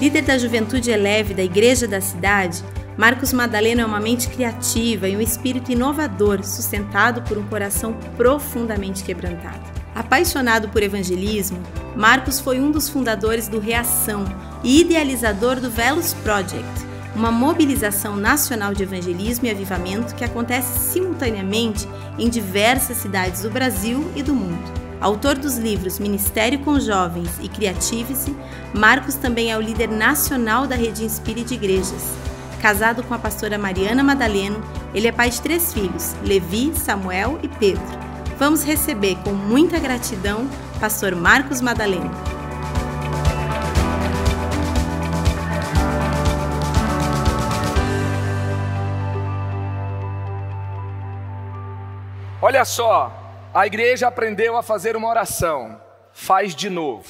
Líder da Juventude Eleve da Igreja da Cidade, Marcos Madaleno é uma mente criativa e um espírito inovador, sustentado por um coração profundamente quebrantado. Apaixonado por evangelismo, Marcos foi um dos fundadores do Reação e idealizador do Velos Project, uma mobilização nacional de evangelismo e avivamento que acontece simultaneamente em diversas cidades do Brasil e do mundo. Autor dos livros Ministério com Jovens e Criative-se, Marcos também é o líder nacional da Rede Inspire de Igrejas. Casado com a pastora Mariana Madaleno, ele é pai de 3 filhos, Levi, Samuel e Pedro. Vamos receber com muita gratidão pastor Marcos Madaleno. Olha só, a igreja aprendeu a fazer uma oração, faz de novo.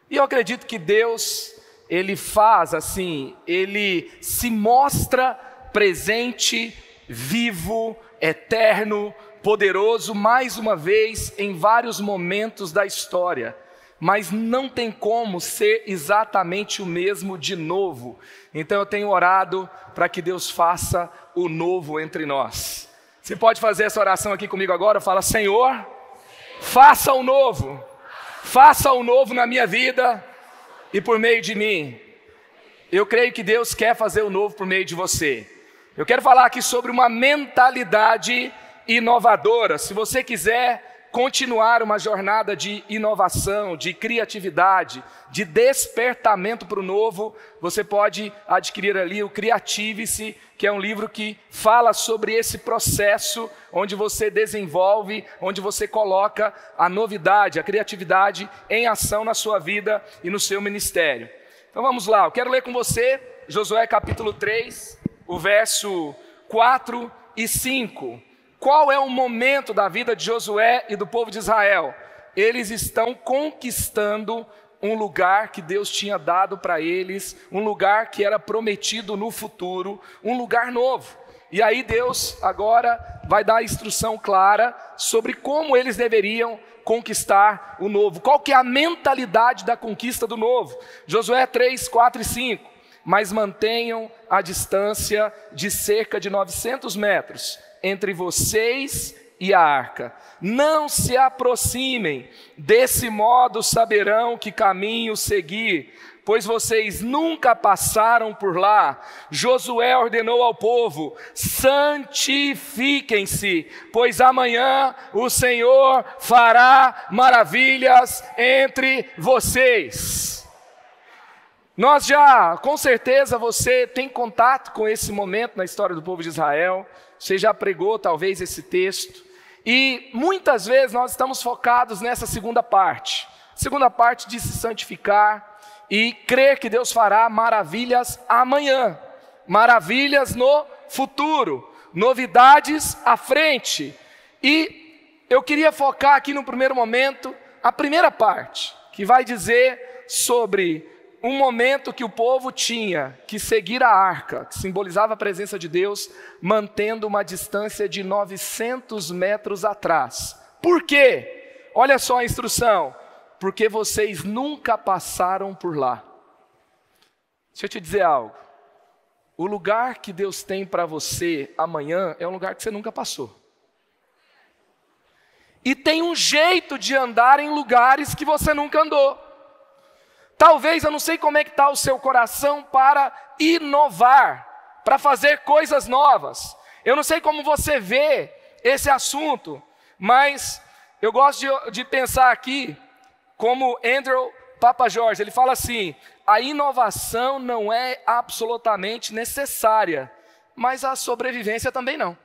E eu acredito que Deus, Ele faz assim, Ele se mostra presente, vivo, eterno, poderoso, mais uma vez, em vários momentos da história. Mas não tem como ser exatamente o mesmo de novo. Então eu tenho orado para que Deus faça o novo entre nós. Você pode fazer essa oração aqui comigo agora? Fala: Senhor, faça o novo na minha vida e por meio de mim. Eu creio que Deus quer fazer o novo por meio de você. Eu quero falar aqui sobre uma mentalidade inovadora. Se você quiser continuar uma jornada de inovação, de criatividade, de despertamento para o novo, você pode adquirir ali o Criative-se, que é um livro que fala sobre esse processo, onde você desenvolve, onde você coloca a novidade, a criatividade em ação na sua vida e no seu ministério. Então vamos lá, eu quero ler com você Josué capítulo 3, o verso 4 e 5. Qual é o momento da vida de Josué e do povo de Israel? Eles estão conquistando um lugar que Deus tinha dado para eles, um lugar que era prometido no futuro, um lugar novo. E aí Deus agora vai dar a instrução clara sobre como eles deveriam conquistar o novo. Qual que é a mentalidade da conquista do novo? Josué 3, 4 e 5. Mas mantenham a distância de cerca de 900 metros entre vocês e a arca. Não se aproximem, desse modo saberão que caminho seguir, pois vocês nunca passaram por lá. Josué ordenou ao povo: santifiquem-se, pois amanhã o Senhor fará maravilhas entre vocês. Nós já, com certeza você tem contato com esse momento na história do povo de Israel. Você já pregou talvez esse texto, e muitas vezes nós estamos focados nessa segunda parte. Segunda parte de se santificar e crer que Deus fará maravilhas amanhã, maravilhas no futuro, novidades à frente. E eu queria focar aqui no primeiro momento a primeira parte, que vai dizer sobre um momento que o povo tinha que seguir a arca, que simbolizava a presença de Deus, mantendo uma distância de 900 metros atrás. Por quê? Olha só a instrução: porque vocês nunca passaram por lá. Deixa eu te dizer algo. O lugar que Deus tem para você amanhã é um lugar que você nunca passou. E tem um jeito de andar em lugares que você nunca andou. Talvez, eu não sei como é que está o seu coração para inovar, para fazer coisas novas. Eu não sei como você vê esse assunto, mas eu gosto de pensar aqui como Andrew Papajorge. Ele fala assim: a inovação não é absolutamente necessária, mas a sobrevivência também não.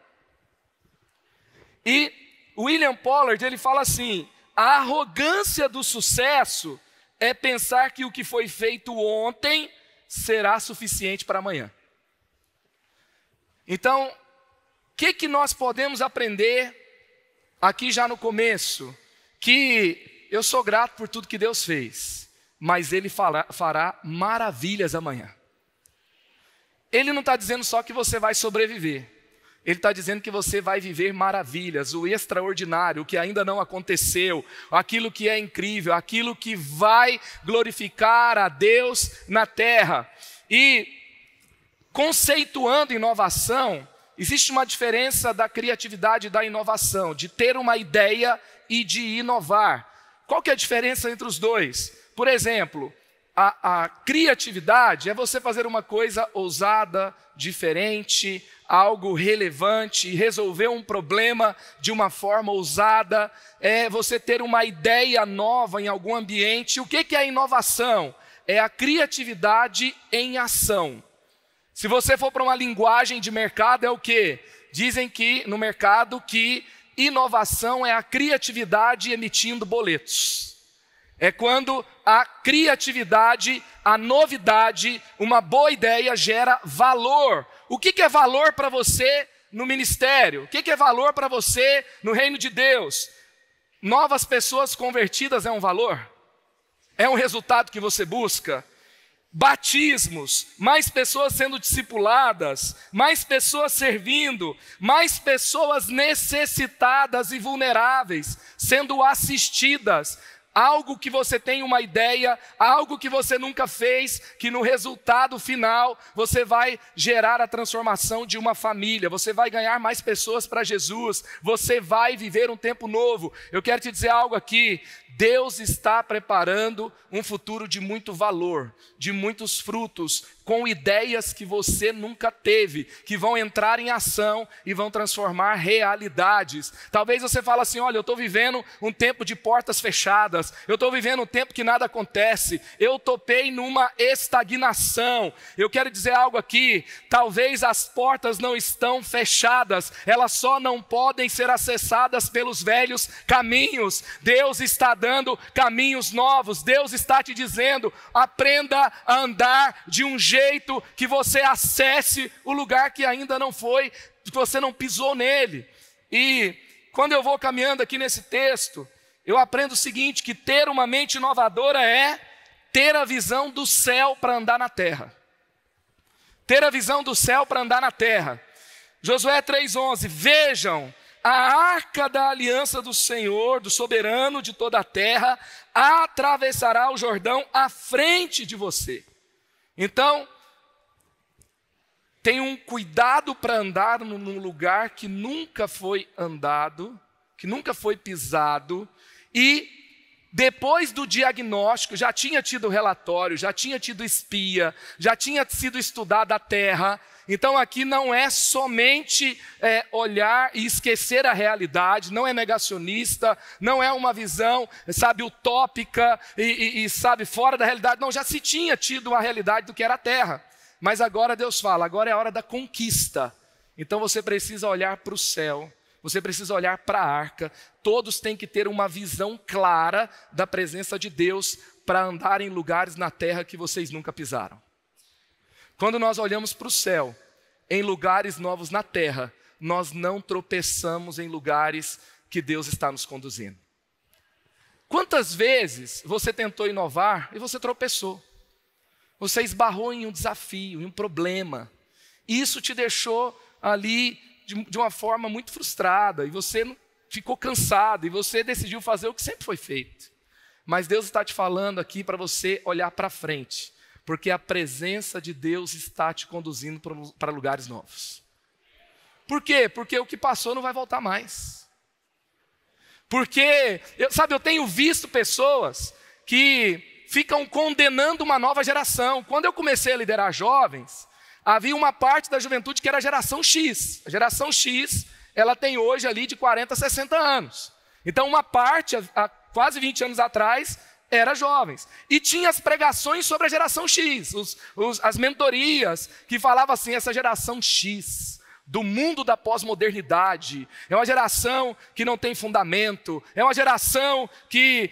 E William Pollard, ele fala assim: a arrogância do sucesso é pensar que o que foi feito ontem será suficiente para amanhã. Então, o que nós podemos aprender aqui já no começo? Que eu sou grato por tudo que Deus fez, mas Ele fará maravilhas amanhã. Ele não está dizendo só que você vai sobreviver. Ele está dizendo que você vai viver maravilhas, o extraordinário, o que ainda não aconteceu, aquilo que é incrível, aquilo que vai glorificar a Deus na terra. E conceituando inovação, existe uma diferença da criatividade e da inovação, de ter uma ideia e de inovar. Qual que é a diferença entre os dois? Por exemplo, a criatividade é você fazer uma coisa ousada, diferente, algo relevante, resolver um problema de uma forma ousada, é você ter uma ideia nova em algum ambiente. O que é a inovação? É a criatividade em ação. Se você for para uma linguagem de mercado, é o quê? Dizem que no mercado que inovação é a criatividade emitindo boletos. É quando a criatividade, a novidade, uma boa ideia gera valor. O que é valor para você no ministério? O que é valor para você no reino de Deus? Novas pessoas convertidas é um valor? É um resultado que você busca? Batismos, mais pessoas sendo discipuladas, mais pessoas servindo, mais pessoas necessitadas e vulneráveis sendo assistidas. Algo que você tem uma ideia, algo que você nunca fez, que no resultado final você vai gerar a transformação de uma família, você vai ganhar mais pessoas para Jesus, você vai viver um tempo novo. Eu quero te dizer algo aqui, Deus está preparando um futuro de muito valor, de muitos frutos, com ideias que você nunca teve, que vão entrar em ação e vão transformar realidades. Talvez você fale assim, olha, eu estou vivendo um tempo de portas fechadas, eu estou vivendo um tempo que nada acontece, eu topei numa estagnação. Eu quero dizer algo aqui, talvez as portas não estão fechadas, elas só não podem ser acessadas pelos velhos caminhos. Deus está dando caminhos novos, Deus está te dizendo, aprenda a andar de um jeito que você acesse o lugar que ainda não foi, que você não pisou nele. E quando eu vou caminhando aqui nesse texto, eu aprendo o seguinte, que ter uma mente inovadora é ter a visão do céu para andar na terra. Ter a visão do céu para andar na terra. Josué 3,11, vejam, a arca da aliança do Senhor, do soberano de toda a terra, atravessará o Jordão à frente de você. Então, tenha um cuidado para andar num lugar que nunca foi andado, que nunca foi pisado, e depois do diagnóstico, já tinha tido relatório, já tinha tido espia, já tinha sido estudada a terra. Então aqui não é somente olhar e esquecer a realidade, não é negacionista, não é uma visão, sabe, utópica e sabe, fora da realidade. Não, já se tinha tido uma realidade do que era a terra. Mas agora Deus fala, agora é a hora da conquista. Então você precisa olhar para o céu, você precisa olhar para a arca. Todos têm que ter uma visão clara da presença de Deus para andar em lugares na terra que vocês nunca pisaram. Quando nós olhamos para o céu, em lugares novos na terra, nós não tropeçamos em lugares que Deus está nos conduzindo. Quantas vezes você tentou inovar e você tropeçou? Você esbarrou em um desafio, em um problema. E isso te deixou ali de uma forma muito frustrada. E você ficou cansado. E você decidiu fazer o que sempre foi feito. Mas Deus está te falando aqui para você olhar para frente. Porque a presença de Deus está te conduzindo para lugares novos. Por quê? Porque o que passou não vai voltar mais. Porque, eu tenho visto pessoas que ficam condenando uma nova geração. Quando eu comecei a liderar jovens, havia uma parte da juventude que era a geração X. A geração X, ela tem hoje ali de 40 a 60 anos. Então uma parte, há quase 20 anos atrás, era jovens. E tinha as pregações sobre a geração X, as mentorias, que falavam assim, essa geração X, do mundo da pós-modernidade, é uma geração que não tem fundamento, é uma geração que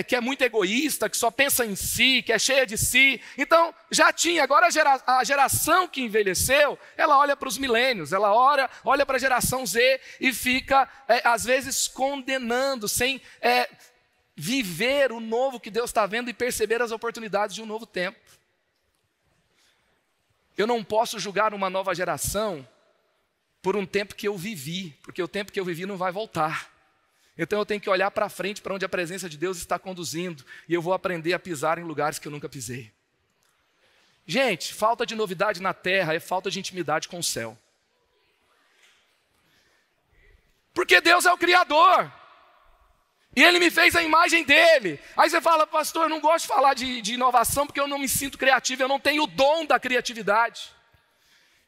que é muito egoísta, que só pensa em si, que é cheia de si. Então, já tinha, agora a geração que envelheceu, ela olha para os milênios, ela olha para a geração Z e fica, às vezes, condenando, sem viver o novo que Deus está vendo e perceber as oportunidades de um novo tempo. Eu não posso julgar uma nova geração por um tempo que eu vivi, porque o tempo que eu vivi não vai voltar. Então eu tenho que olhar para frente, para onde a presença de Deus está conduzindo, e eu vou aprender a pisar em lugares que eu nunca pisei. Gente, falta de novidade na terra é falta de intimidade com o céu. Porque Deus é o Criador. E Ele me fez a imagem dEle. Aí você fala, pastor, eu não gosto de falar de inovação porque eu não me sinto criativo, eu não tenho o dom da criatividade.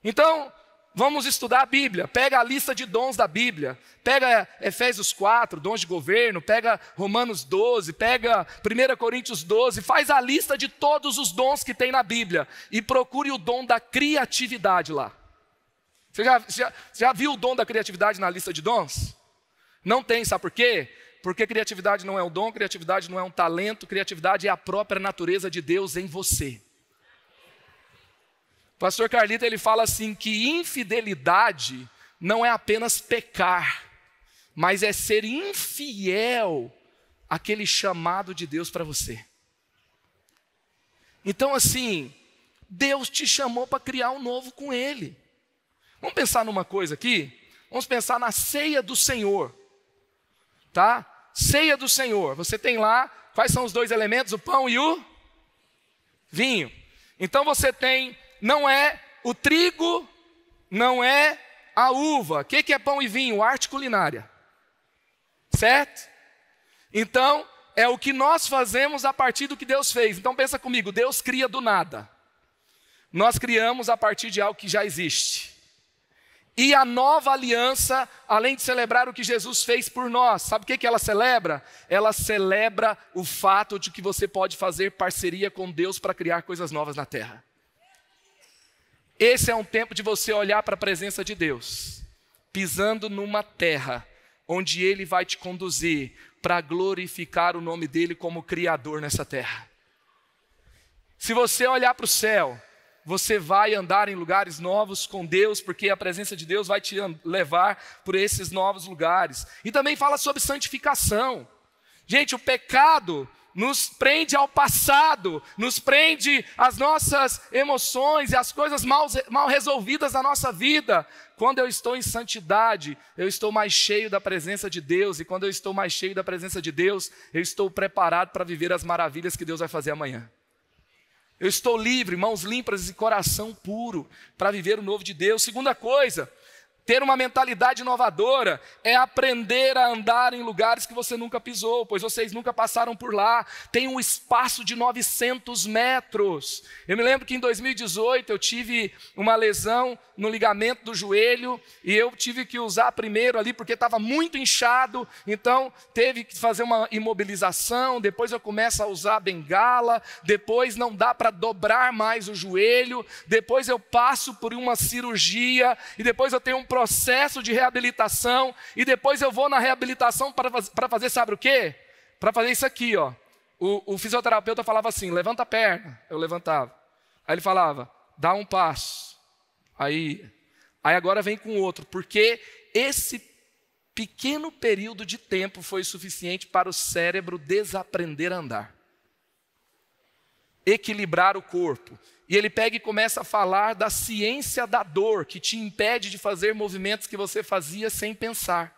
Então, vamos estudar a Bíblia. Pega a lista de dons da Bíblia. Pega Efésios 4, dons de governo. Pega Romanos 12. Pega 1 Coríntios 12. Faz a lista de todos os dons que tem na Bíblia. E procure o dom da criatividade lá. Você já viu o dom da criatividade na lista de dons? Não tem, sabe por quê? Porque criatividade não é um dom, criatividade não é um talento. Criatividade é a própria natureza de Deus em você. O pastor Carlito, ele fala assim que infidelidade não é apenas pecar, mas é ser infiel àquele chamado de Deus para você. Então assim, Deus te chamou para criar um novo com Ele. Vamos pensar numa coisa aqui? Vamos pensar na ceia do Senhor. Tá? Ceia do Senhor. Você tem lá, quais são os dois elementos? O pão e o vinho. Então você tem... Não é o trigo, não é a uva. O que é pão e vinho? Arte culinária. Certo? Então, é o que nós fazemos a partir do que Deus fez. Então pensa comigo, Deus cria do nada. Nós criamos a partir de algo que já existe. E a nova aliança, além de celebrar o que Jesus fez por nós, sabe o que ela celebra? Ela celebra o fato de que você pode fazer parceria com Deus para criar coisas novas na terra. Esse é um tempo de você olhar para a presença de Deus, pisando numa terra onde Ele vai te conduzir para glorificar o nome dEle como Criador nessa terra. Se você olhar para o céu, você vai andar em lugares novos com Deus, porque a presença de Deus vai te levar por esses novos lugares. E também fala sobre santificação. Gente, o pecado nos prende ao passado, nos prende às nossas emoções e às coisas mal resolvidas da nossa vida. Quando eu estou em santidade, eu estou mais cheio da presença de Deus. E quando eu estou mais cheio da presença de Deus, eu estou preparado para viver as maravilhas que Deus vai fazer amanhã. Eu estou livre, mãos limpas e coração puro para viver o novo de Deus. Segunda coisa, ter uma mentalidade inovadora é aprender a andar em lugares que você nunca pisou, pois vocês nunca passaram por lá. Tem um espaço de 900 metros. Eu me lembro que em 2018 eu tive uma lesão no ligamento do joelho e eu tive que usar primeiro ali porque estava muito inchado, então teve que fazer uma imobilização, depois eu começo a usar bengala, depois não dá para dobrar mais o joelho, depois eu passo por uma cirurgia e depois eu tenho um processo de reabilitação e depois eu vou na reabilitação para fazer sabe o quê? Para fazer isso aqui, ó. O fisioterapeuta falava assim, levanta a perna, eu levantava. Aí ele falava, dá um passo. Aí agora vem com outro, porque esse pequeno período de tempo foi suficiente para o cérebro desaprender a andar. Equilibrar o corpo. E ele pega e começa a falar da ciência da dor, que te impede de fazer movimentos que você fazia sem pensar.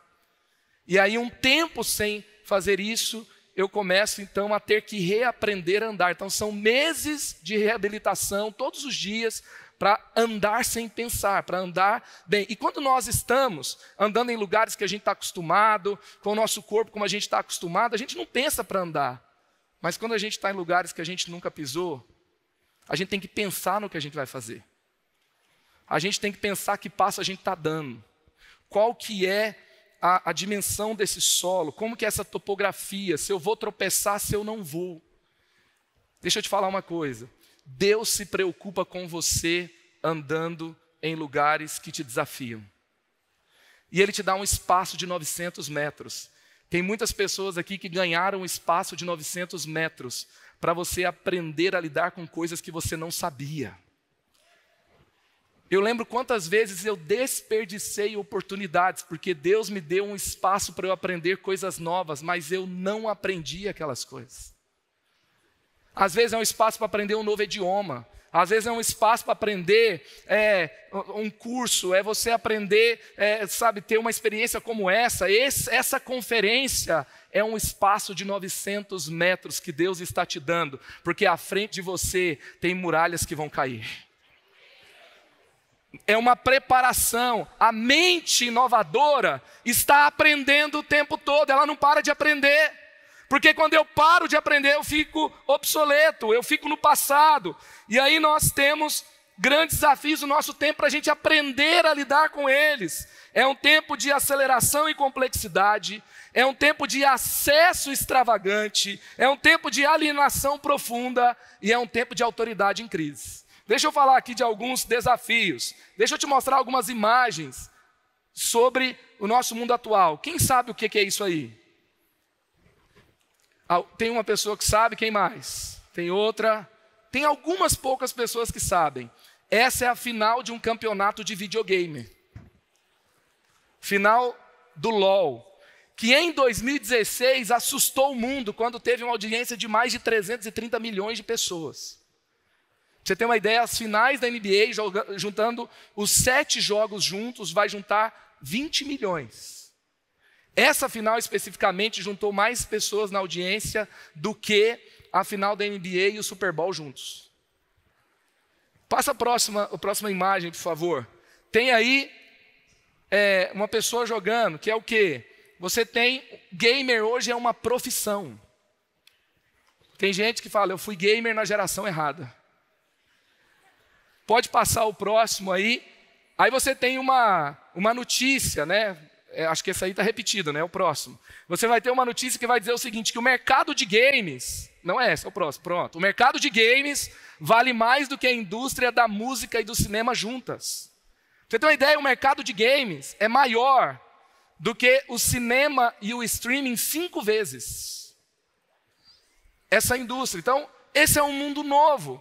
E aí um tempo sem fazer isso, eu começo então a ter que reaprender a andar. Então são meses de reabilitação, todos os dias, para andar sem pensar, para andar bem. E quando nós estamos andando em lugares que a gente está acostumado, com o nosso corpo como a gente está acostumado, a gente não pensa para andar. Mas quando a gente está em lugares que a gente nunca pisou, a gente tem que pensar no que a gente vai fazer. A gente tem que pensar que passo a gente está dando. Qual que é a dimensão desse solo, como que é essa topografia, se eu vou tropeçar, se eu não vou. Deixa eu te falar uma coisa. Deus se preocupa com você andando em lugares que te desafiam. E Ele te dá um espaço de 900 metros. Tem muitas pessoas aqui que ganharam um espaço de 900 metros para você aprender a lidar com coisas que você não sabia. Eu lembro quantas vezes eu desperdicei oportunidades, porque Deus me deu um espaço para eu aprender coisas novas, mas eu não aprendi aquelas coisas. Às vezes é um espaço para aprender um novo idioma. Às vezes é um espaço para aprender um curso, é você aprender, ter uma experiência como essa. Essa conferência é um espaço de 900 metros que Deus está te dando, porque à frente de você tem muralhas que vão cair. É uma preparação. A mente inovadora está aprendendo o tempo todo, ela não para de aprender. Porque quando eu paro de aprender, eu fico obsoleto, eu fico no passado. E aí nós temos grandes desafios no nosso tempo para a gente aprender a lidar com eles. É um tempo de aceleração e complexidade, é um tempo de acesso extravagante, é um tempo de alienação profunda e é um tempo de autoridade em crise. Deixa eu falar aqui de alguns desafios. Deixa eu te mostrar algumas imagens sobre o nosso mundo atual. Quem sabe o que é isso aí? Tem uma pessoa que sabe, quem mais? Tem outra. Tem algumas poucas pessoas que sabem. Essa é a final de um campeonato de videogame. Final do LOL. Que em 2016 assustou o mundo quando teve uma audiência de mais de 330 milhões de pessoas. Pra você ter uma ideia, as finais da NBA, juntando os 7 jogos juntos, vai juntar 20 milhões. Essa final especificamente juntou mais pessoas na audiência do que a final da NBA e o Super Bowl juntos. Passa a próxima imagem, por favor. Tem aí uma pessoa jogando, que é o quê? Você tem, gamer hoje é uma profissão. Tem gente que fala, eu fui gamer na geração errada. Pode passar o próximo aí. Aí você tem uma notícia, né? Acho que esse aí está repetido, né? O próximo. Você vai ter uma notícia que vai dizer o seguinte, que o mercado de games, não é esse, é o próximo, pronto. O mercado de games vale mais do que a indústria da música e do cinema juntas. Pra você ter uma ideia, o mercado de games é maior do que o cinema e o streaming 5 vezes. Essa indústria. Então, esse é um mundo novo.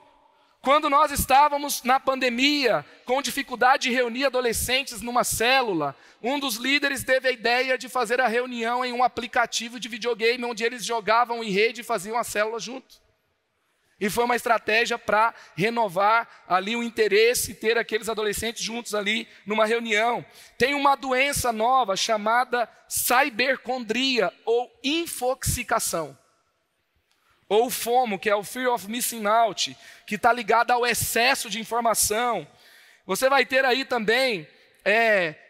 Quando nós estávamos na pandemia, com dificuldade de reunir adolescentes numa célula, um dos líderes teve a ideia de fazer a reunião em um aplicativo de videogame, onde eles jogavam em rede e faziam a célula junto. E foi uma estratégia para renovar ali o interesse e ter aqueles adolescentes juntos ali numa reunião. Tem uma doença nova chamada cibercondria ou infoxicação. Ou o FOMO, que é o Fear of Missing Out, que está ligado ao excesso de informação. Você vai ter aí também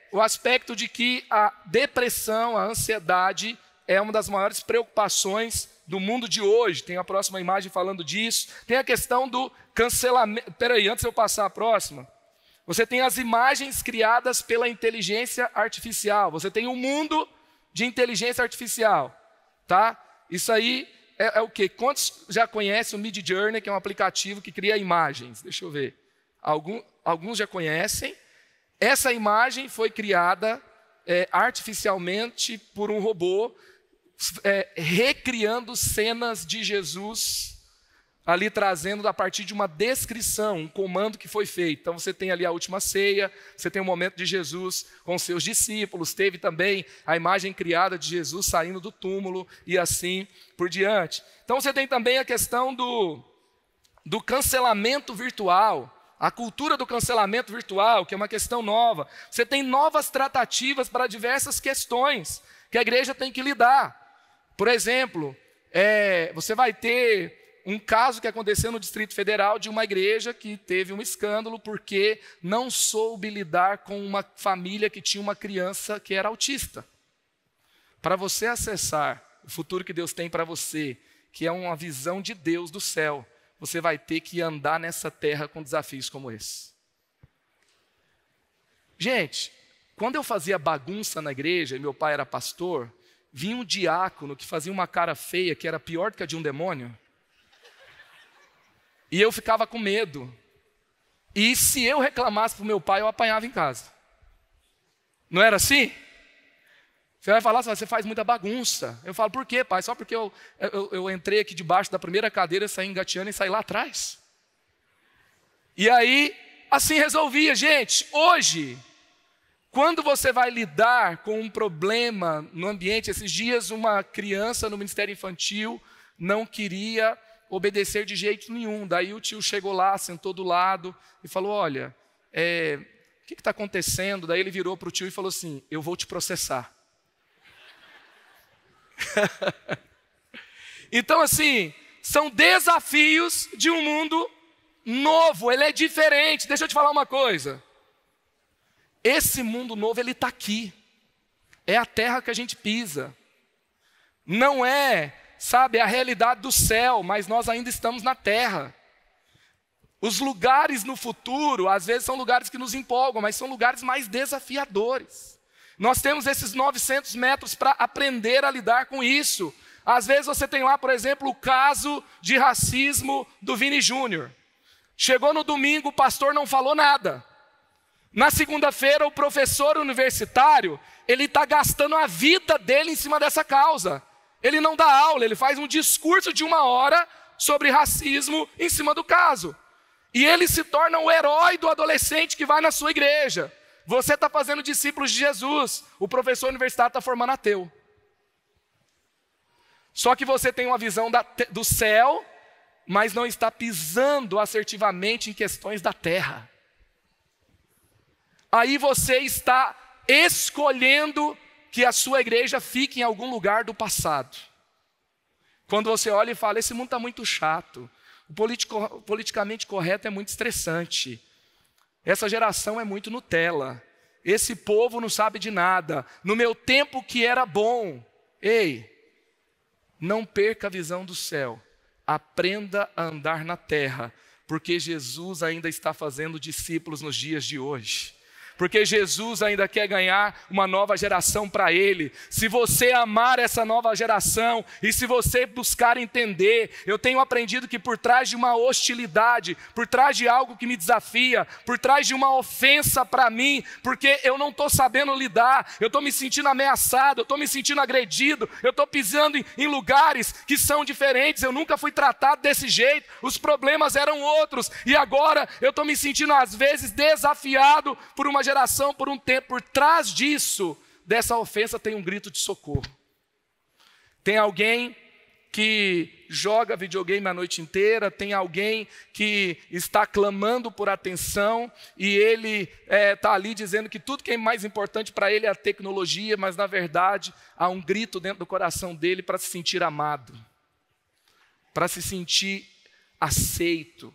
o aspecto de que a depressão, a ansiedade, é uma das maiores preocupações do mundo de hoje. Tem a próxima imagem falando disso. Tem a questão do cancelamento. Espera aí, antes de eu passar a próxima. Você tem as imagens criadas pela inteligência artificial. Você tem um mundo de inteligência artificial. Tá? Isso aí é o quê? Quantos já conhecem o Midjourney, que é um aplicativo que cria imagens? Deixa eu ver. Alguns já conhecem. Essa imagem foi criada artificialmente por um robô, recriando cenas de Jesus, ali trazendo a partir de uma descrição, um comando que foi feito. Então você tem ali a última ceia, você tem o momento de Jesus com seus discípulos, teve também a imagem criada de Jesus saindo do túmulo e assim por diante. Então você tem também a questão do cancelamento virtual, a cultura do cancelamento virtual, que é uma questão nova. Você tem novas tratativas para diversas questões que a igreja tem que lidar. Por exemplo, você vai ter um caso que aconteceu no Distrito Federal de uma igreja que teve um escândalo porque não soube lidar com uma família que tinha uma criança que era autista. Para você acessar o futuro que Deus tem para você, que é uma visão de Deus do céu, você vai ter que andar nessa terra com desafios como esse. Gente, quando eu fazia bagunça na igreja, e meu pai era pastor, vinha um diácono que fazia uma cara feia, que era pior do que a de um demônio. E eu ficava com medo. E se eu reclamasse para o meu pai, eu apanhava em casa. Não era assim? Você vai falar, você faz muita bagunça. Eu falo, por quê, pai? Só porque eu entrei aqui debaixo da primeira cadeira, saí engateando e saí lá atrás. E aí, assim resolvia. Gente, hoje, quando você vai lidar com um problema no ambiente, esses dias uma criança no Ministério Infantil não queria obedecer de jeito nenhum. Daí o tio chegou lá, sentou do lado e falou, olha, o que está acontecendo? Daí ele virou para o tio e falou assim, eu vou te processar. Então assim, são desafios de um mundo novo, ele é diferente. Deixa eu te falar uma coisa. Esse mundo novo, ele está aqui. É a terra que a gente pisa. Não é, sabe, a realidade do céu, mas nós ainda estamos na terra. Os lugares no futuro, às vezes são lugares que nos empolgam, mas são lugares mais desafiadores. Nós temos esses 900 metros para aprender a lidar com isso. Às vezes você tem lá, por exemplo, o caso de racismo do Vini Júnior. Chegou no domingo, o pastor não falou nada. Na segunda-feira, o professor universitário, ele está gastando a vida dele em cima dessa causa. Ele não dá aula, ele faz um discurso de 1 hora sobre racismo em cima do caso. E ele se torna o herói do adolescente que vai na sua igreja. Você está fazendo discípulos de Jesus, o professor universitário está formando ateu. Só que você tem uma visão do céu, mas não está pisando assertivamente em questões da terra. Aí você está escolhendo que a sua igreja fique em algum lugar do passado. Quando você olha e fala, esse mundo está muito chato, o politicamente correto é muito estressante, essa geração é muito Nutella, esse povo não sabe de nada, no meu tempo que era bom. Ei, não perca a visão do céu, aprenda a andar na terra, porque Jesus ainda está fazendo discípulos nos dias de hoje. Porque Jesus ainda quer ganhar uma nova geração para Ele. Se você amar essa nova geração e se você buscar entender, eu tenho aprendido que por trás de uma hostilidade, por trás de algo que me desafia, por trás de uma ofensa para mim, porque eu não estou sabendo lidar, eu estou me sentindo ameaçado, eu estou me sentindo agredido, eu estou pisando em lugares que são diferentes, eu nunca fui tratado desse jeito, os problemas eram outros, e agora eu estou me sentindo às vezes desafiado por uma geração, por um tempo. Por trás disso, dessa ofensa, tem um grito de socorro. Tem alguém que joga videogame a noite inteira, tem alguém que está clamando por atenção e ele está ali dizendo que tudo que é mais importante para ele é a tecnologia, mas na verdade há um grito dentro do coração dele para se sentir amado, para se sentir aceito,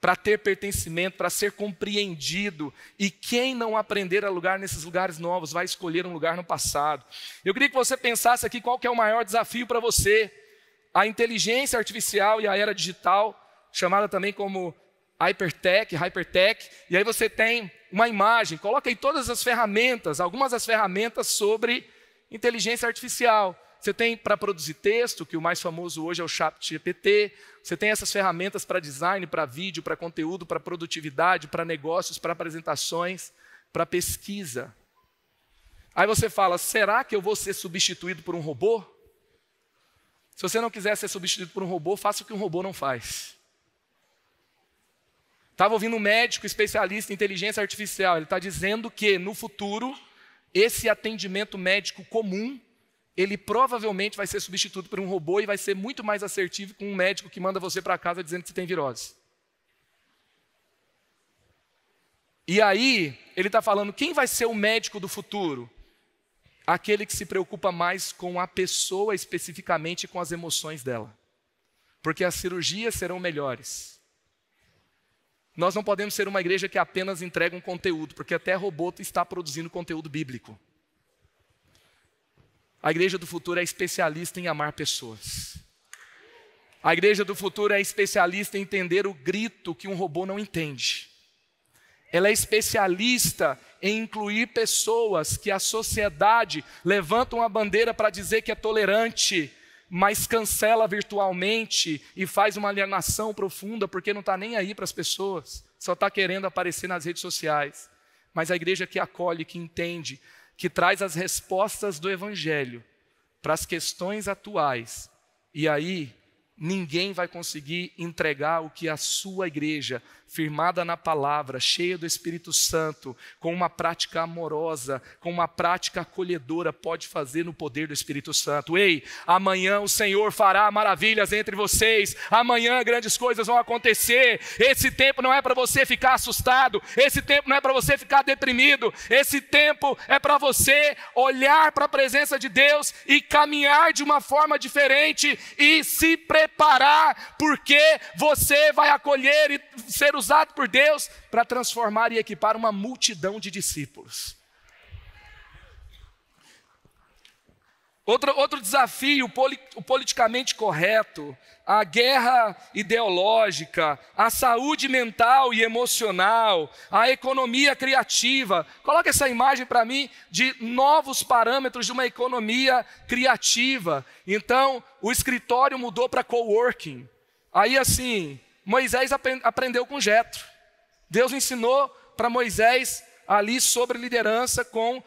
para ter pertencimento, para ser compreendido. E quem não aprender a lugar nesses lugares novos vai escolher um lugar no passado. Eu queria que você pensasse aqui qual que é o maior desafio para você. A inteligência artificial e a era digital, chamada também como hypertech, e aí você tem uma imagem, coloca aí todas as ferramentas, algumas das ferramentas sobre inteligência artificial. Você tem para produzir texto, que o mais famoso hoje é o ChatGPT. Você tem essas ferramentas para design, para vídeo, para conteúdo, para produtividade, para negócios, para apresentações, para pesquisa. Aí você fala, será que eu vou ser substituído por um robô? Se você não quiser ser substituído por um robô, faça o que um robô não faz. Estava ouvindo um médico especialista em inteligência artificial. Ele está dizendo que no futuro, esse atendimento médico comum, ele provavelmente vai ser substituído por um robô e vai ser muito mais assertivo com um médico que manda você para casa dizendo que você tem virose. E aí, ele está falando, quem vai ser o médico do futuro? Aquele que se preocupa mais com a pessoa, especificamente com as emoções dela. Porque as cirurgias serão melhores. Nós não podemos ser uma igreja que apenas entrega um conteúdo, porque até robô está produzindo conteúdo bíblico. A igreja do futuro é especialista em amar pessoas. A igreja do futuro é especialista em entender o grito que um robô não entende. Ela é especialista em incluir pessoas que a sociedade levanta uma bandeira para dizer que é tolerante, mas cancela virtualmente e faz uma alienação profunda porque não está nem aí para as pessoas, só está querendo aparecer nas redes sociais. Mas a igreja que acolhe, que entende, que traz as respostas do Evangelho para as questões atuais. E aí, ninguém vai conseguir entregar o que a sua igreja, firmada na palavra, cheia do Espírito Santo, com uma prática amorosa, com uma prática acolhedora, pode fazer no poder do Espírito Santo. Ei, amanhã o Senhor fará maravilhas entre vocês, amanhã grandes coisas vão acontecer. Esse tempo não é para você ficar assustado, esse tempo não é para você ficar deprimido, esse tempo é para você olhar para a presença de Deus e caminhar de uma forma diferente e se preparar, porque você vai acolher e ser usado por Deus para transformar e equipar uma multidão de discípulos. Outro desafio, o politicamente correto, a guerra ideológica, a saúde mental e emocional, a economia criativa. Coloca essa imagem para mim de novos parâmetros de uma economia criativa. Então, o escritório mudou para coworking. Aí assim, Moisés aprendeu com Jetro. Deus ensinou para Moisés ali sobre liderança com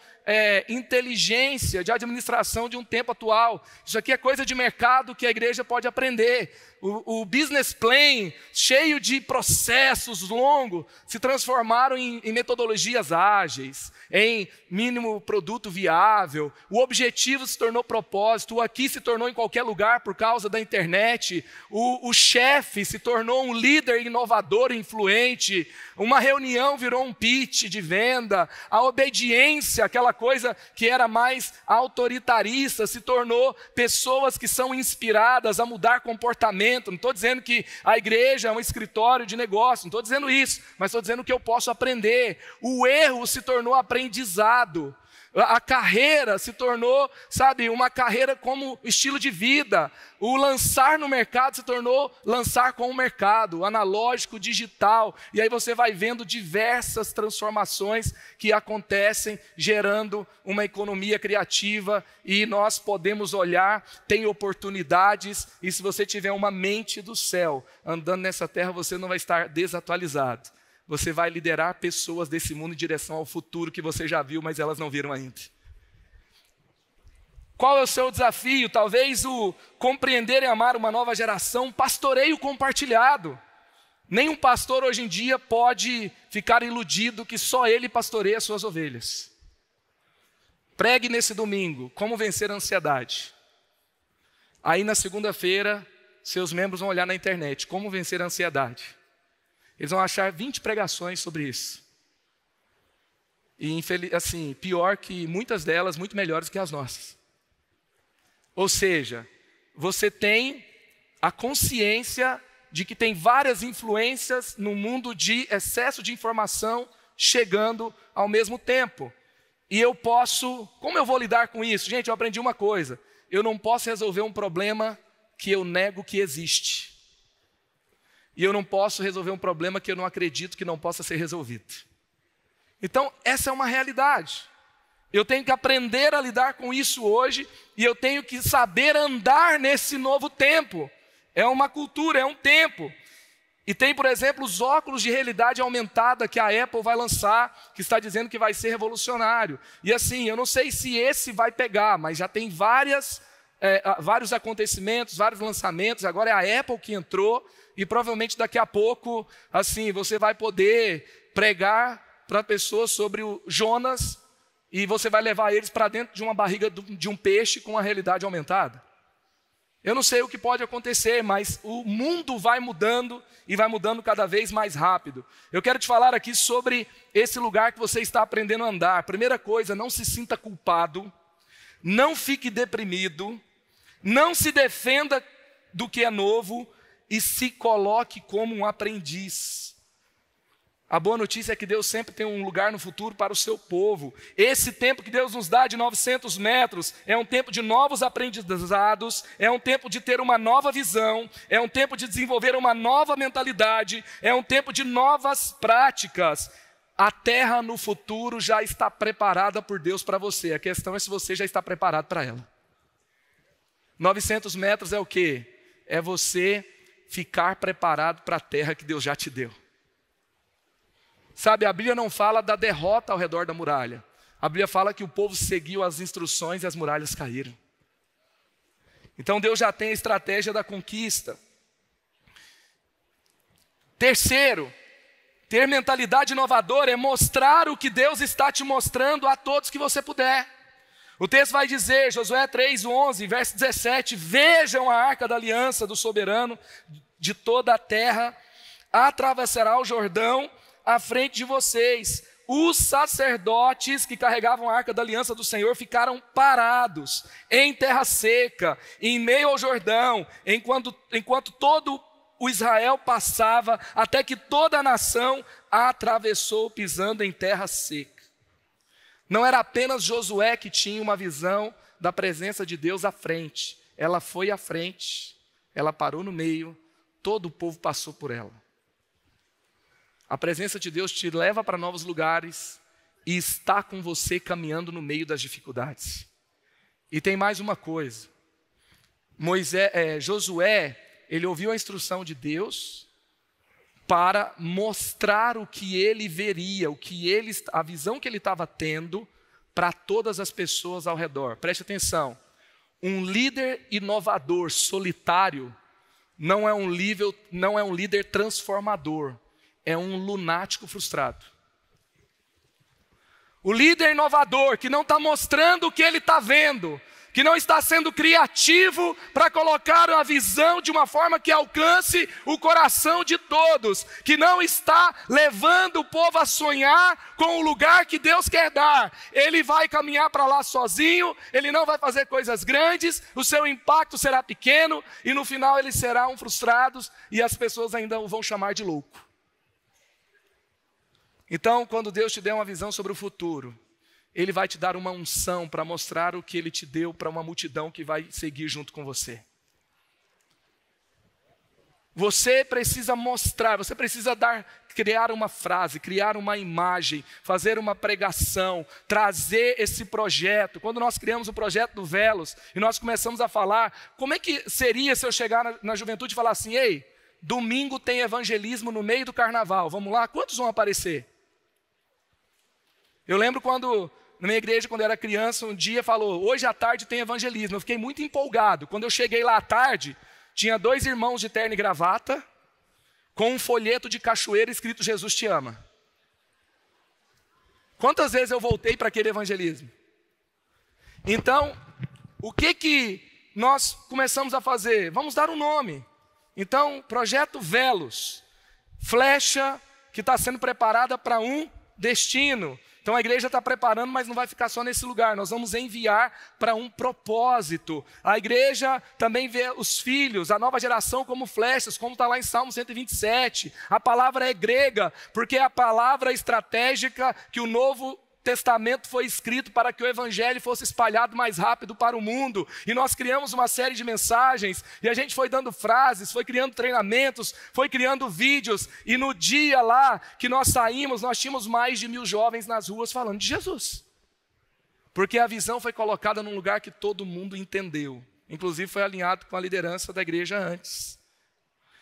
inteligência de administração de um tempo atual. Isso aqui é coisa de mercado que a igreja pode aprender. O business plan, cheio de processos longos, se transformaram em metodologias ágeis, em mínimo produto viável. O objetivo se tornou propósito. O aqui se tornou em qualquer lugar por causa da internet. O chefe se tornou um líder inovador e influente. Uma reunião virou um pitch de venda. A obediência, aquela coisa que era mais autoritarista, se tornou pessoas que são inspiradas a mudar comportamento. Não estou dizendo que a igreja é um escritório de negócio, não estou dizendo isso, mas estou dizendo que eu posso aprender. O erro se tornou aprendizado. A carreira se tornou, uma carreira como estilo de vida. O lançar no mercado se tornou lançar com o mercado, analógico, digital. E aí você vai vendo diversas transformações que acontecem, gerando uma economia criativa. E nós podemos olhar, tem oportunidades. E se você tiver uma mente do céu, andando nessa terra, você não vai estar desatualizado. Você vai liderar pessoas desse mundo em direção ao futuro que você já viu, mas elas não viram ainda. Qual é o seu desafio? Talvez o compreender e amar uma nova geração, pastoreio compartilhado. Nenhum pastor hoje em dia pode ficar iludido que só ele pastoreia as suas ovelhas. Pregue nesse domingo, como vencer a ansiedade. Aí na segunda-feira, seus membros vão olhar na internet, como vencer a ansiedade. Eles vão achar 20 pregações sobre isso. E, pior que muitas delas, muito melhores que as nossas. Ou seja, você tem a consciência de que tem várias influências no mundo de excesso de informação chegando ao mesmo tempo. E como eu vou lidar com isso? Gente, eu aprendi uma coisa. Eu não posso resolver um problema que eu nego que existe. E eu não posso resolver um problema que eu não acredito que não possa ser resolvido. Então, essa é uma realidade. Eu tenho que aprender a lidar com isso hoje e eu tenho que saber andar nesse novo tempo. É uma cultura, é um tempo. E tem, por exemplo, os óculos de realidade aumentada que a Apple vai lançar, que está dizendo que vai ser revolucionário. E assim, eu não sei se esse vai pegar, mas já tem vários acontecimentos, vários lançamentos. Agora é a Apple que entrou. E provavelmente daqui a pouco, você vai poder pregar para pessoas sobre o Jonas e você vai levar eles para dentro de uma barriga de um peixe com a realidade aumentada. Eu não sei o que pode acontecer, mas o mundo vai mudando e vai mudando cada vez mais rápido. Eu quero te falar aqui sobre esse lugar que você está aprendendo a andar. Primeira coisa, não se sinta culpado, não fique deprimido, não se defenda do que é novo, e se coloque como um aprendiz. A boa notícia é que Deus sempre tem um lugar no futuro para o seu povo. Esse tempo que Deus nos dá de 900 metros é um tempo de novos aprendizados, é um tempo de ter uma nova visão, é um tempo de desenvolver uma nova mentalidade, é um tempo de novas práticas. A terra no futuro já está preparada por Deus para você. A questão é se você já está preparado para ela. 900 metros é o quê? É você ficar preparado para a terra que Deus já te deu. A Bíblia não fala da derrota ao redor da muralha. A Bíblia fala que o povo seguiu as instruções e as muralhas caíram. Então Deus já tem a estratégia da conquista. Terceiro, ter mentalidade inovadora é mostrar o que Deus está te mostrando a todos que você puder. O texto vai dizer, Josué 3:11, verso 17, vejam a arca da aliança do soberano de toda a terra, atravessará o Jordão à frente de vocês. Os sacerdotes que carregavam a arca da aliança do Senhor ficaram parados em terra seca, em meio ao Jordão, enquanto todo o Israel passava, até que toda a nação atravessou pisando em terra seca. Não era apenas Josué que tinha uma visão da presença de Deus à frente. Ela foi à frente, ela parou no meio, todo o povo passou por ela. A presença de Deus te leva para novos lugares e está com você caminhando no meio das dificuldades. E tem mais uma coisa. Josué, ele ouviu a instrução de Deus para mostrar o que ele veria, a visão que ele estava tendo para todas as pessoas ao redor. Preste atenção, um líder inovador, solitário, não é um líder transformador, é um lunático frustrado. O líder inovador que não está mostrando o que ele está vendo, que não está sendo criativo para colocar a visão de uma forma que alcance o coração de todos, que não está levando o povo a sonhar com o lugar que Deus quer dar. Ele vai caminhar para lá sozinho, ele não vai fazer coisas grandes, o seu impacto será pequeno e no final eles serão frustrados e as pessoas ainda o vão chamar de louco. Então, quando Deus te der uma visão sobre o futuro, Ele vai te dar uma unção para mostrar o que Ele te deu para uma multidão que vai seguir junto com você. Você precisa mostrar, você precisa criar uma frase, criar uma imagem, fazer uma pregação, trazer esse projeto. Quando nós criamos o projeto do Velos e nós começamos a falar, como é que seria se eu chegar na juventude e falar assim, ei, domingo tem evangelismo no meio do carnaval, vamos lá? Quantos vão aparecer? Eu lembro quando, na minha igreja, quando eu era criança, um dia falou, hoje à tarde tem evangelismo. Eu fiquei muito empolgado. Quando eu cheguei lá à tarde, tinha 2 irmãos de terno e gravata, com um folheto de cachoeira escrito Jesus te ama. Quantas vezes eu voltei para aquele evangelismo? Então, o que nós começamos a fazer? Vamos dar um nome. Então, projeto Velos, flecha que está sendo preparada para um destino. Então a igreja está preparando, mas não vai ficar só nesse lugar. Nós vamos enviar para um propósito. A igreja também vê os filhos, a nova geração como flechas, como está lá em Salmo 127. A palavra é grega, porque é a palavra estratégica que o Novo Testamento foi escrito para que o evangelho fosse espalhado mais rápido para o mundo. E nós criamos uma série de mensagens, e a gente foi dando frases, foi criando treinamentos, foi criando vídeos, e no dia lá que nós saímos, nós tínhamos mais de 1000 jovens nas ruas falando de Jesus. Porque a visão foi colocada num lugar que todo mundo entendeu. Inclusive foi alinhado com a liderança da igreja antes.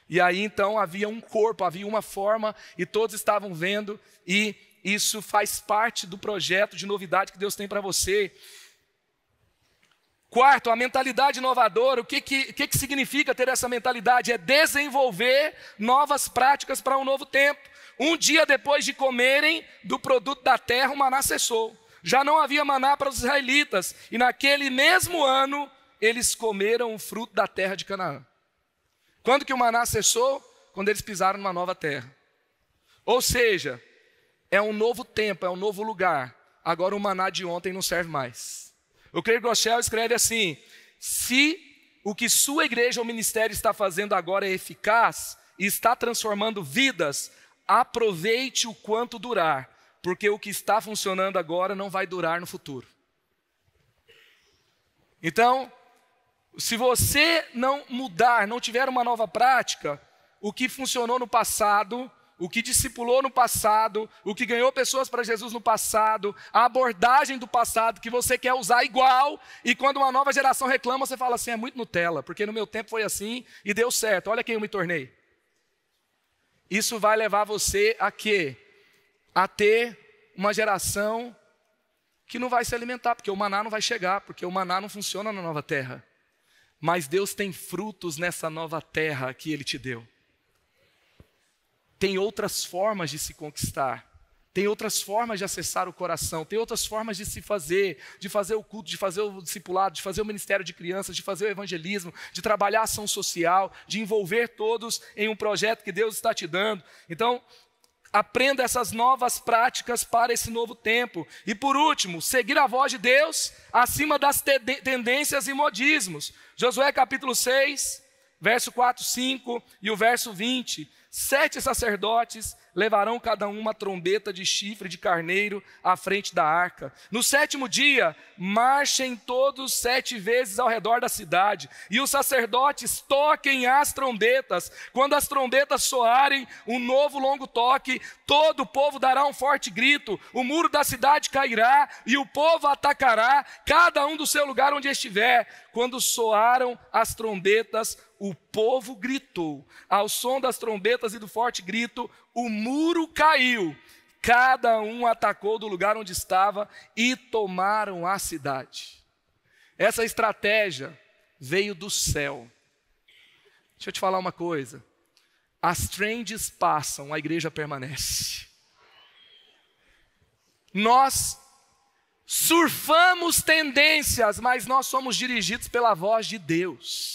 E aí então havia um corpo, havia uma forma, e todos estavam vendo, e isso faz parte do projeto de novidade que Deus tem para você. Quarto, a mentalidade inovadora. O que significa ter essa mentalidade? É desenvolver novas práticas para um novo tempo. Um dia depois de comerem do produto da terra, o maná cessou. Já não havia maná para os israelitas. E naquele mesmo ano, eles comeram o fruto da terra de Canaã. Quando que o maná cessou? Quando eles pisaram numa nova terra. Ou seja, é um novo tempo, é um novo lugar. Agora o maná de ontem não serve mais. O Craig Groeschel escreve assim, se o que sua igreja ou ministério está fazendo agora é eficaz e está transformando vidas, aproveite o quanto durar, porque o que está funcionando agora não vai durar no futuro. Então, se você não mudar, não tiver uma nova prática, o que funcionou no passado, o que discipulou no passado, o que ganhou pessoas para Jesus no passado, a abordagem do passado que você quer usar igual, e quando uma nova geração reclama, você fala assim, é muito Nutella, porque no meu tempo foi assim e deu certo, olha quem eu me tornei. Isso vai levar você a quê? A ter uma geração que não vai se alimentar, porque o maná não vai chegar, porque o maná não funciona na nova terra. Mas Deus tem frutos nessa nova terra que Ele te deu. Tem outras formas de se conquistar. Tem outras formas de acessar o coração. Tem outras formas de se fazer. De fazer o culto, de fazer o discipulado, de fazer o ministério de crianças, de fazer o evangelismo, de trabalhar a ação social, de envolver todos em um projeto que Deus está te dando. Então, aprenda essas novas práticas para esse novo tempo. E por último, seguir a voz de Deus acima das tendências e modismos. Josué capítulo 6, verso 4, 5 e o verso 20. 7 sacerdotes levarão cada um uma trombeta de chifre de carneiro à frente da arca. No 7º dia, marchem todos 7 vezes ao redor da cidade, e os sacerdotes toquem as trombetas. Quando as trombetas soarem um novo longo toque, todo o povo dará um forte grito, o muro da cidade cairá e o povo atacará, cada um do seu lugar onde estiver. Quando soaram as trombetas, o povo gritou. Ao som das trombetas e do forte grito, o muro caiu. Cada um atacou do lugar onde estava e tomaram a cidade. Essa estratégia veio do céu. Deixa eu te falar uma coisa. As trends passam, a igreja permanece. Nós surfamos tendências, mas nós somos dirigidos pela voz de Deus.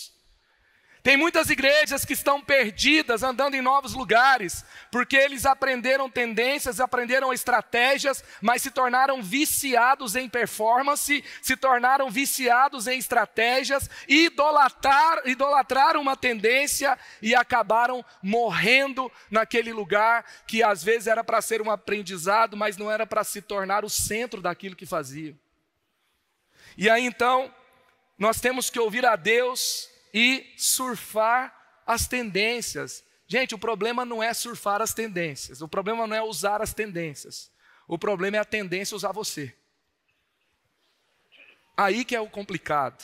Tem muitas igrejas que estão perdidas, andando em novos lugares, porque eles aprenderam tendências, aprenderam estratégias, mas se tornaram viciados em performance, se tornaram viciados em estratégias, idolatraram uma tendência e acabaram morrendo naquele lugar que às vezes era para ser um aprendizado, mas não era para se tornar o centro daquilo que faziam. E aí então, nós temos que ouvir a Deus e surfar as tendências. Gente, o problema não é surfar as tendências. O problema não é usar as tendências. O problema é a tendência usar você. Aí que é o complicado.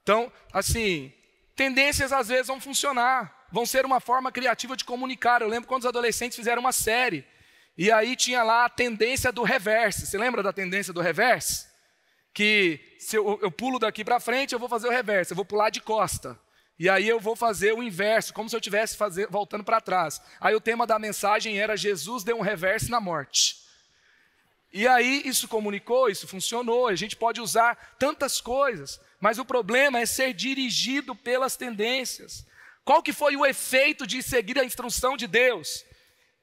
Então, assim, tendências às vezes vão funcionar. Vão ser uma forma criativa de comunicar. Eu lembro quando os adolescentes fizeram uma série. E aí tinha lá a tendência do reverse. Você lembra da tendência do reverse? Que se eu pulo daqui para frente, eu vou fazer o reverse. Eu vou pular de costa. E aí eu vou fazer o inverso, como se eu estivesse voltando para trás. Aí o tema da mensagem era Jesus deu um reverse na morte. E aí isso comunicou, isso funcionou, a gente pode usar tantas coisas, mas o problema é ser dirigido pelas tendências. Qual que foi o efeito de seguir a instrução de Deus?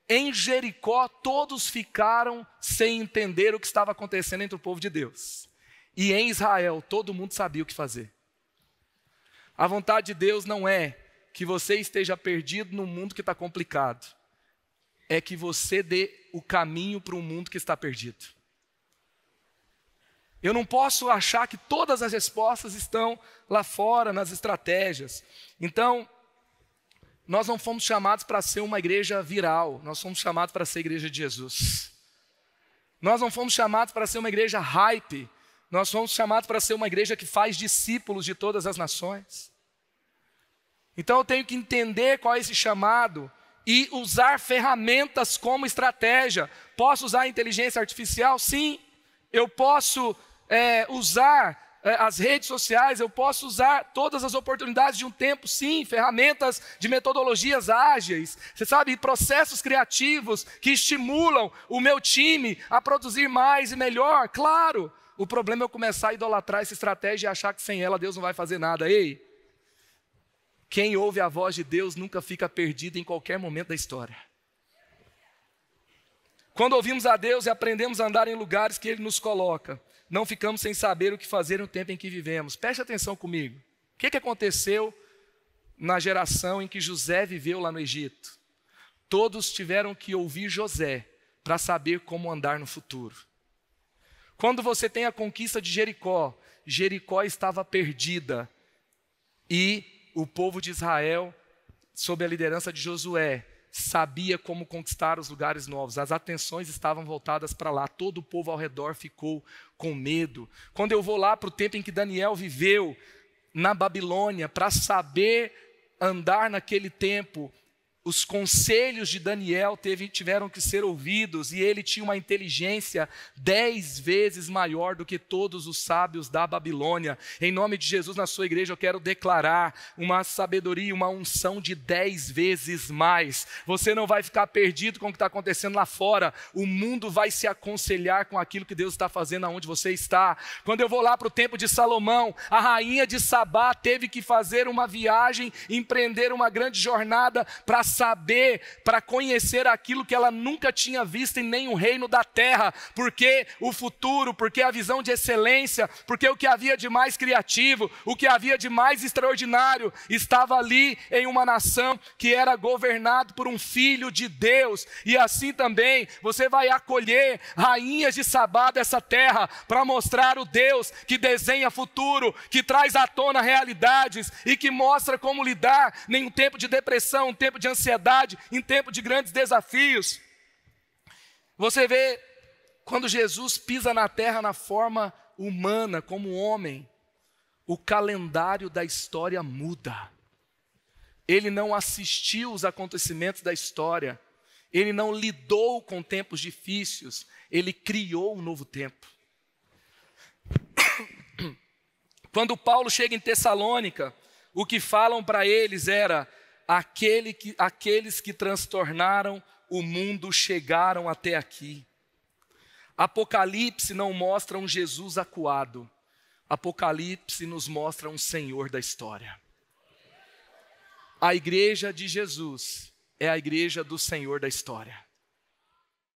Em Jericó todos ficaram sem entender o que estava acontecendo entre o povo de Deus. E em Israel todo mundo sabia o que fazer. A vontade de Deus não é que você esteja perdido num mundo que está complicado. É que você dê o caminho para um mundo que está perdido. Eu não posso achar que todas as respostas estão lá fora, nas estratégias. Então, nós não fomos chamados para ser uma igreja viral. Nós fomos chamados para ser a igreja de Jesus. Nós não fomos chamados para ser uma igreja hype. Nós fomos chamados para ser uma igreja que faz discípulos de todas as nações. Então eu tenho que entender qual é esse chamado e usar ferramentas como estratégia. Posso usar a inteligência artificial? Sim. Eu posso usar as redes sociais, eu posso usar todas as oportunidades de um tempo, sim. Ferramentas de metodologias ágeis, você sabe, processos criativos que estimulam o meu time a produzir mais e melhor, claro. O problema é eu começar a idolatrar essa estratégia e achar que sem ela Deus não vai fazer nada. Ei, quem ouve a voz de Deus nunca fica perdido em qualquer momento da história. Quando ouvimos a Deus e aprendemos a andar em lugares que Ele nos coloca, não ficamos sem saber o que fazer no tempo em que vivemos. Preste atenção comigo. O que aconteceu na geração em que José viveu lá no Egito? Todos tiveram que ouvir José para saber como andar no futuro. Quando você tem a conquista de Jericó, Jericó estava perdida e o povo de Israel, sob a liderança de Josué, sabia como conquistar os lugares novos. As atenções estavam voltadas para lá. Todo o povo ao redor ficou com medo. Quando eu vou lá para o tempo em que Daniel viveu na Babilônia, para saber andar naquele tempo, os conselhos de Daniel tiveram que ser ouvidos, e ele tinha uma inteligência 10 vezes maior do que todos os sábios da Babilônia. Em nome de Jesus, na sua igreja, eu quero declarar uma sabedoria, uma unção de 10 vezes mais. Você não vai ficar perdido com o que está acontecendo lá fora. O mundo vai se aconselhar com aquilo que Deus está fazendo aonde você está. Quando eu vou lá para o tempo de Salomão, a rainha de Sabá teve que fazer uma viagem, empreender uma grande jornada para saber, para conhecer aquilo que ela nunca tinha visto em nenhum reino da terra, porque o futuro, porque a visão de excelência, porque o que havia de mais criativo, o que havia de mais extraordinário, estava ali em uma nação que era governado por um filho de Deus. E assim também você vai acolher rainhas de Sabá dessa terra, para mostrar o Deus que desenha futuro, que traz à tona realidades e que mostra como lidar em um tempo de depressão, um tempo de ansiedade, em tempo de grandes desafios. Você vê, quando Jesus pisa na terra na forma humana, como homem, o calendário da história muda. Ele não assistiu os acontecimentos da história, ele não lidou com tempos difíceis, ele criou um novo tempo. Quando Paulo chega em Tessalônica, o que falam para eles era: aqueles que transtornaram o mundo chegaram até aqui. Apocalipse não mostra um Jesus acuado. Apocalipse nos mostra um Senhor da história. A igreja de Jesus é a igreja do Senhor da história.